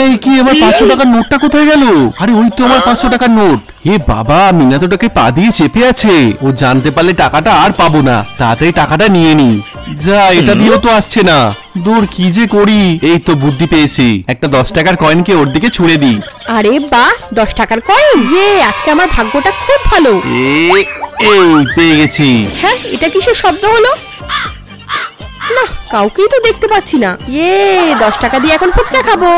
এই কি আমার 500 টাকার নোটটা কোথায় গেল? আরে ওই তো আমার 500 টাকার নোট। হে বাবা, মিনা তো ওটাকে পা দিয়ে চেপে আছে। ও জানতে পারলে টাকাটা আর পাবো না। তাড়াতাড়ি টাকাটা নিয়ে নি। যা, এটা দিয়েও তো আসছে না। দূর, কি যে করি। এই তো বুদ্ধি পেয়েছি, একটা 10 টাকার কয়েনকে ওর দিকে ছুঁড়ে দিই। আরে বাহ, 10 টাকার কয়েন! আজকে আমার ভাগ্যটা খুব ভালো। এই পেয়ে গেছি। হ্যাঁ, এটা কিসের শব্দ হলো? না, কাউকেই তো দেখতে পাচ্ছি না। 10 টাকা দিয়ে এখন ফুচকা খাবো।